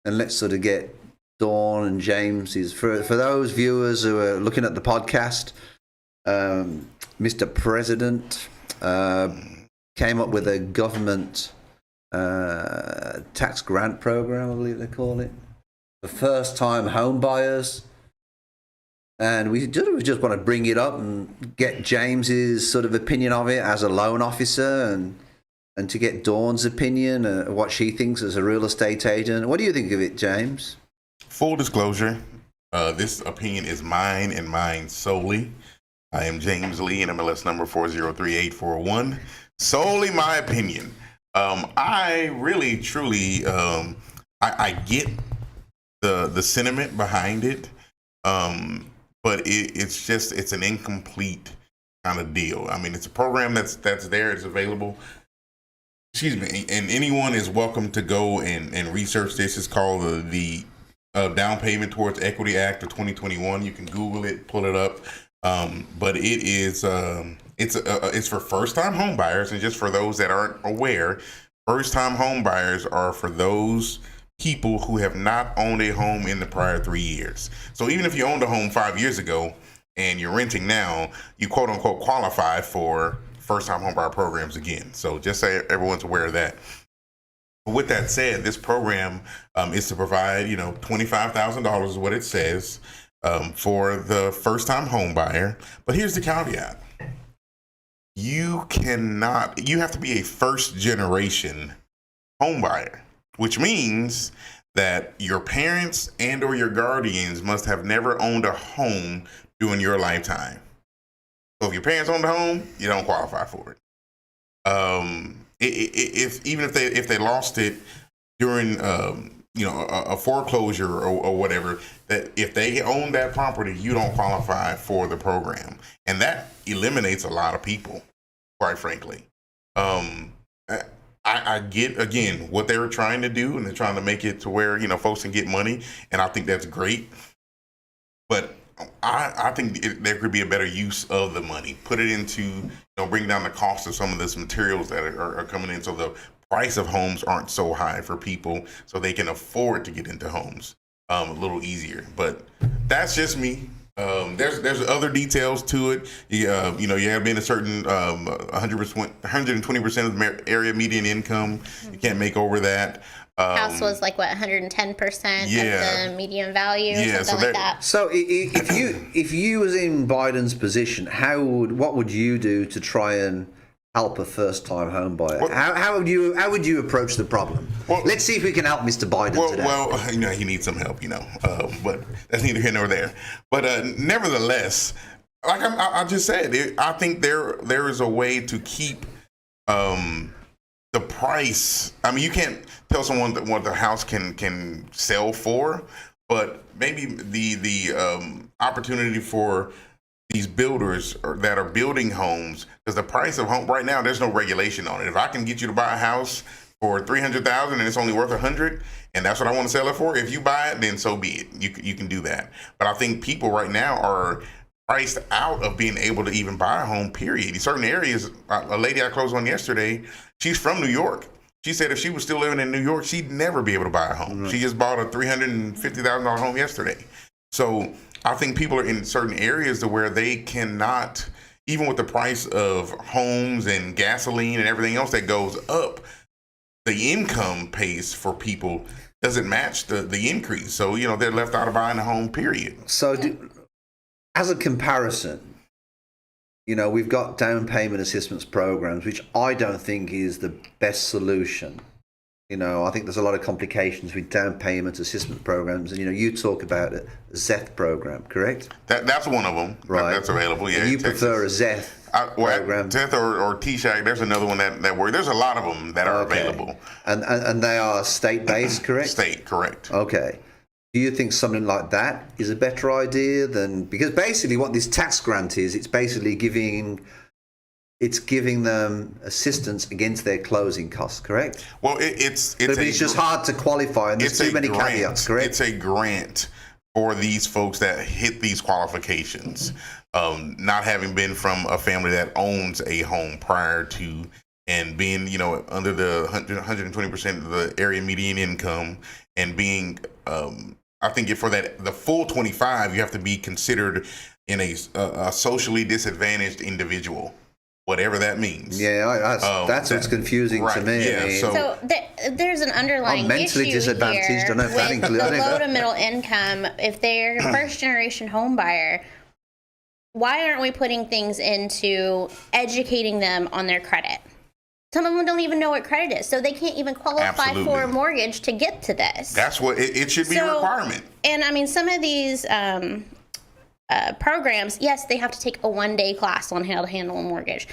and let's sort of get Dawn and James's. For those viewers who are looking at the podcast, Mr. President came up with a government tax grant program, I believe they call it, for first-time home buyers. And we just want to bring it up and get James's sort of opinion of it as a loan officer, and to get Dawn's opinion, what she thinks as a real estate agent. What do you think of it, James? Full disclosure, this opinion is mine and mine solely. I am James Lee, and MLS number 4038441. Solely my opinion. I really, truly, I get the sentiment behind it, but it's an incomplete kind of deal. I mean, it's a program that's there, it's available. Excuse me, and anyone is welcome to go and research this. It's called the Down Payment Towards Equity Act of 2021. You can Google it, pull it up. But it is it's for first-time home buyers, and just for those that aren't aware, first-time home buyers are for those people who have not owned a home in the prior 3 years. So even if you owned a home 5 years ago and you're renting now, you quote-unquote qualify for first-time home buyer programs again. So just so everyone's aware of that. But with that said, this program is to provide, $25,000 is what it says for the first-time home buyer. But here's the caveat. You have to be a first-generation home buyer, which means that your parents and or your guardians must have never owned a home during your lifetime. So if your parents owned a home, you don't qualify for it. If they lost it during a foreclosure or whatever, that if they own that property, you don't qualify for the program, and that eliminates a lot of people, quite frankly. I get, again, what they were trying to do, and they're trying to make it to where folks can get money, and I think that's great. But I think there could be a better use of the money. Put it into, bring down the cost of some of this materials that are coming in, so the price of homes aren't so high for people, so they can afford to get into homes a little easier. But that's just me. There's other details to it. You have been a certain 120% of the area median income. You can't make over that. House was like what, 110% of the median value, something like that. So if you was in Biden's position, what would you do to try and help a first-time home buyer? How would you approach the problem? Well, let's see if we can help Mr. Biden today. Well, he needs some help, but that's neither here nor there. But nevertheless, like I just said, I think there is a way to keep the price. I mean, you can't tell someone what the house can sell for, but maybe the opportunity for these builders that are building homes, because the price of home right now, there's no regulation on it. If I can get you to buy a house for $300,000 and it's only worth $100,000, and that's what I want to sell it for, if you buy it, then so be it. You can do that. But I think people right now are priced out of being able to even buy a home, period. In certain areas, a lady I closed on yesterday, she's from New York. She said if she was still living in New York, she'd never be able to buy a home. Mm-hmm. She just bought a $350,000 home yesterday. So I think people are in certain areas to where they cannot, even with the price of homes and gasoline and everything else that goes up, the income pace for people doesn't match the increase. So, they're left out of buying a home, period. So as a comparison, we've got down payment assistance programs, which I don't think is the best solution. I think there's a lot of complications with down payment assistance programs, and you talk about a ZEF program, correct? That's one of them, right? That's available. Yeah, and you prefer a ZEF program? ZEF or TSHAC. There's another one that works. There's a lot of them that are available, and they are state-based, correct? State, correct. Okay. Do you think something like that is a better idea than, because basically what this tax grant is, it's basically giving them assistance against their closing costs, correct? Well, it's just hard to qualify, and there's too many caveats, correct? It's a grant for these folks that hit these qualifications, not having been from a family that owns a home prior to and being, under the 120% of the area median income, and being, I think for the full 25, you have to be considered in a socially disadvantaged individual, whatever that means. Yeah, that's what's confusing to me. Yeah, I mean, so there's an underlying I'm mentally issue disadvantaged. here I don't know if that with includes the low to middle income. If they're first generation home buyer, why aren't we putting things into educating them on their credit? Some of them don't even know what credit is, so they can't even qualify for a mortgage to get to this. That's what it should be a requirement. And I mean, some of these programs, yes, they have to take a one-day class on how to handle a mortgage.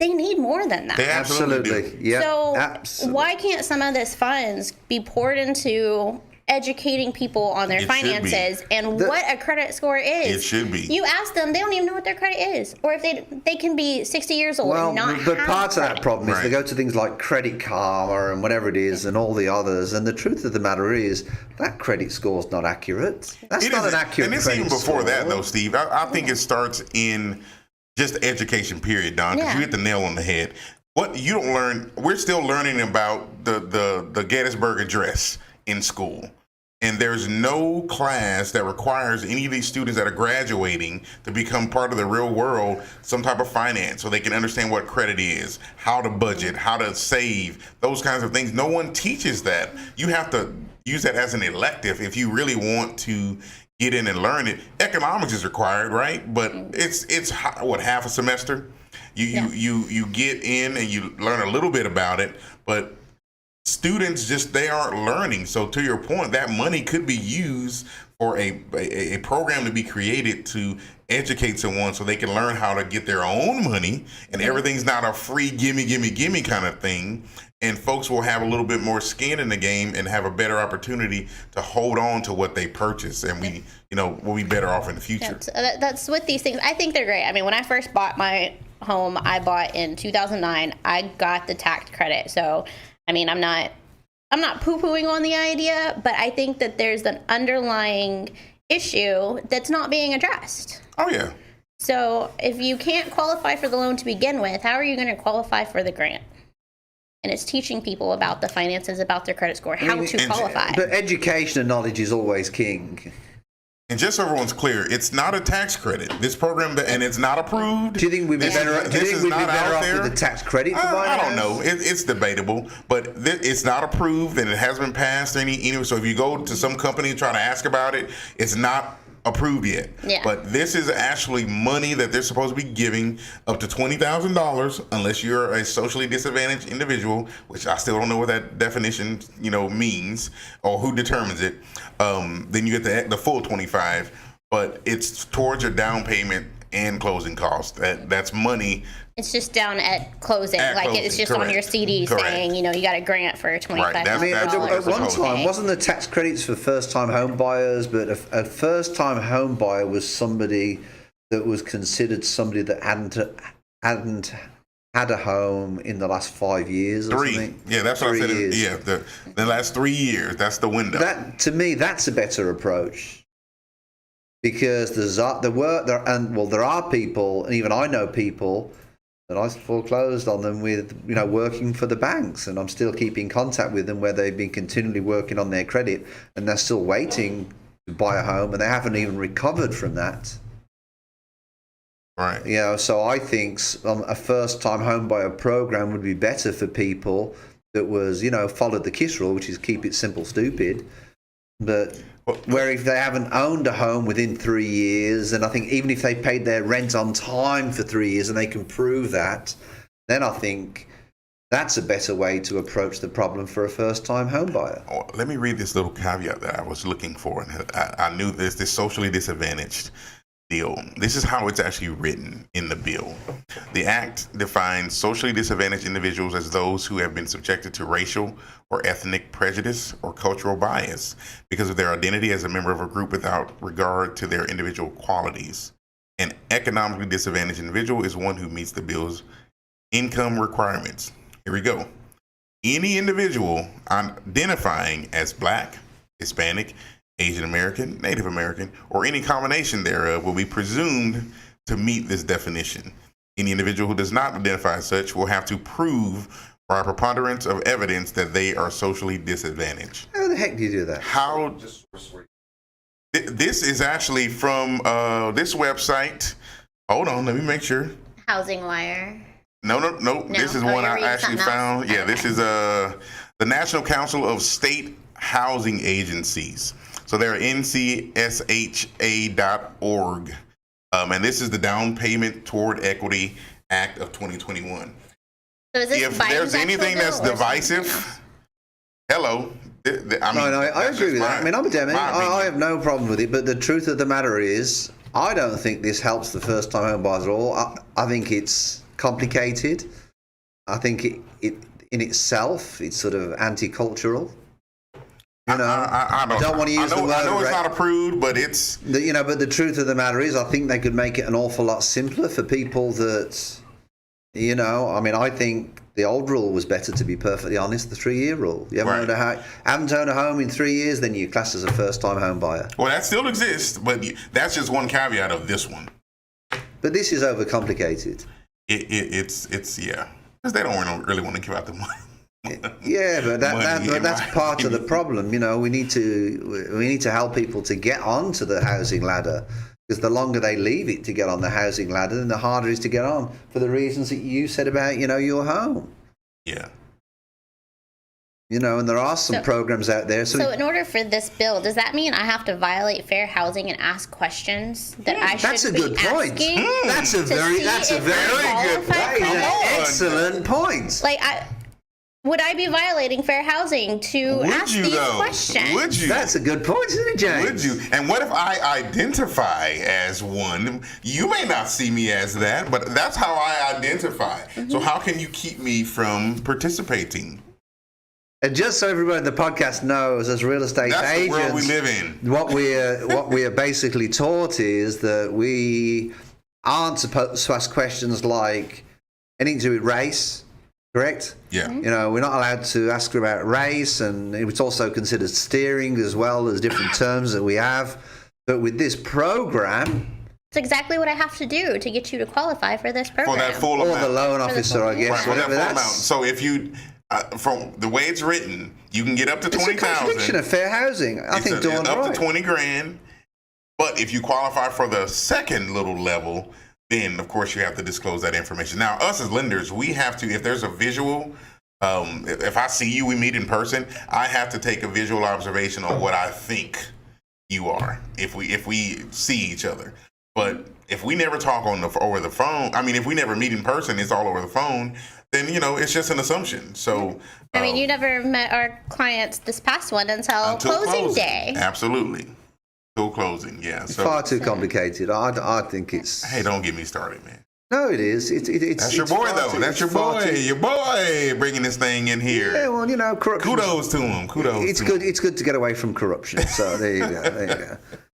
They need more than that. They absolutely do. Yeah. So absolutely. why can't some of this funds be poured into educating people on their finances and what a credit score is? It should be. You ask them, they don't even know what their credit is, or if they can be 60 years old and not but have part of that credit. problem is they go to things like Credit Karma and whatever it is and all the others, and the truth of the matter is that credit score's not accurate. That's not an accurate credit score. And it's even before that, though, Steve. I think it starts in just education, period, Don, because you hit the nail on the head. What you don't learn, we're still learning about the Gettysburg Address in school. And there's no class that requires any of these students that are graduating to become part of the real world, some type of finance, so they can understand what credit is, how to budget, how to save, those kinds of things. No one teaches that. You have to use that as an elective if you really want to get in and learn it. Economics is required, right? But it's what, half a semester? You get in and you learn a little bit about it, but students they aren't learning. So to your point, that money could be used for a program to be created to educate someone so they can learn how to get their own money, and everything's not a free gimme kind of thing. And folks will have a little bit more skin in the game and have a better opportunity to hold on to what they purchase, and we'll be better off in the future. That's with these things. I think they're great. I mean, when I first bought my home, I bought in 2009. I got the tax credit, so I mean, I'm not poo-pooing on the idea, but I think that there's an underlying issue that's not being addressed. Oh, yeah. So if you can't qualify for the loan to begin with, how are you going to qualify for the grant? And it's teaching people about the finances, about their credit score, how to qualify. But education and knowledge is always king. And just so everyone's clear, it's not a tax credit. This program, and it's not approved. Do you think we'd be better off with the tax credit? I don't know. It's debatable, but it's not approved and it hasn't been passed. So if you go to some company and try to ask about it, it's not approved yet. Yeah. But this is actually money that they're supposed to be giving up to $20,000 unless you're a socially disadvantaged individual, which I still don't know what that definition means or who determines it. Then you get the full 25, but it's towards your down payment and closing costs. That's money. It's just down at closing. It's just correct. On your CD saying, you got a grant for $25,000. Right. I mean, at one time, wasn't the tax credits for first-time home buyers, but a first-time home buyer was somebody that was considered somebody that hadn't had a home in the last 5 years or something? Yeah, that's what I said. The last 3 years, that's the window. To me, that's a better approach. Because there are people, and even I know people that I foreclosed on them with, working for the banks, and I'm still keeping contact with them where they've been continually working on their credit, and they're still waiting to buy a home, and they haven't even recovered from that. Right. So I think a first-time home buyer program would be better for people that was, followed the KISS rule, which is keep it simple, stupid. But where if they haven't owned a home within 3 years, and I think even if they paid their rent on time for 3 years and they can prove that, then I think that's a better way to approach the problem for a first-time home buyer. Let me read this little caveat that I was looking for. I knew this socially disadvantaged deal. This is how it's actually written in the bill. The act defines socially disadvantaged individuals as those who have been subjected to racial or ethnic prejudice or cultural bias because of their identity as a member of a group without regard to their individual qualities. An economically disadvantaged individual is one who meets the bill's income requirements. Here we go. Any individual identifying as Black, Hispanic, Asian American, Native American, or any combination thereof will be presumed to meet this definition. Any individual who does not identify as such will have to prove by a preponderance of evidence that they are socially disadvantaged. How the heck do you do that? How? This is actually from this website. Hold on, let me make sure. Housing Wire. No. This is one I actually found. Yeah, this is the National Council of State Housing Agencies. So they're ncsha.org. And this is the Down Payment Toward Equity Act of 2021. So is this If there's anything that's divisive, hello. I agree with that. I mean, I'm a Demi. I have no problem with it. But the truth of the matter is, I don't think this helps the first-time home buyers at all. I think it's complicated. I think it in itself, it's sort of anti-cultural. You know, I don't want to use the word. I know it's not approved, but it's... But the truth of the matter is, I think they could make it an awful lot simpler for people that, I mean, I think the old rule was better, to be perfectly honest, the 3-year rule. You haven't owned a home in 3 years, then you're classed as a first-time home buyer. Well, that still exists, but that's just one caveat of this one. But this is overcomplicated. It's yeah. Because they don't really want to give out the money. Yeah, but that's part of the problem. We need to help people to get onto the housing ladder, because the longer they leave it to get on the housing ladder, then the harder it is to get on, for the reasons that you said about your home. Yeah. And there are some programs out there. So in order for this bill, does that mean I have to violate fair housing and ask questions that I should that's a be good point. asking? That's a very good. That is an excellent point. Would I be violating fair housing to ask these questions? Would you? That's a good point, isn't it, James? Would you? And what if I identify as one? You may not see me as that, but that's how I identify. Mm-hmm. So how can you keep me from participating? And just so everybody in the podcast knows, as real estate agents, the world we live in. What we are basically taught is that we aren't supposed to ask questions like anything to do with race. Correct? Yeah. We're not allowed to ask about race, and it's also considered steering as well. There's different terms that we have. But with this program... It's exactly what I have to do to get you to qualify for this program. For that full amount. Or the loan officer, I guess. Right, for that full amount. So if you... from the way it's written, you can get up to 20,000. It's a contradiction of fair housing. I think Dawn's right. Up to 20 grand. But if you qualify for the second little level... then, of course, you have to disclose that information. Now, us as lenders, we have to, if there's a visual, if I see you, we meet in person, I have to take a visual observation on what I think you are, if we see each other. But if we never talk over the phone, if we never meet in person, it's all over the phone, then, it's just an assumption. So, you never met our clients this past one until closing day. Absolutely. Closing, yeah. It's far too complicated. I think it's... Hey, don't get me started, man. No, it is. That's your boy, though. That's your boy. Your boy bringing this thing in here. Yeah, well, corruption. Kudos to him. It's good to get away from corruption. So there you go.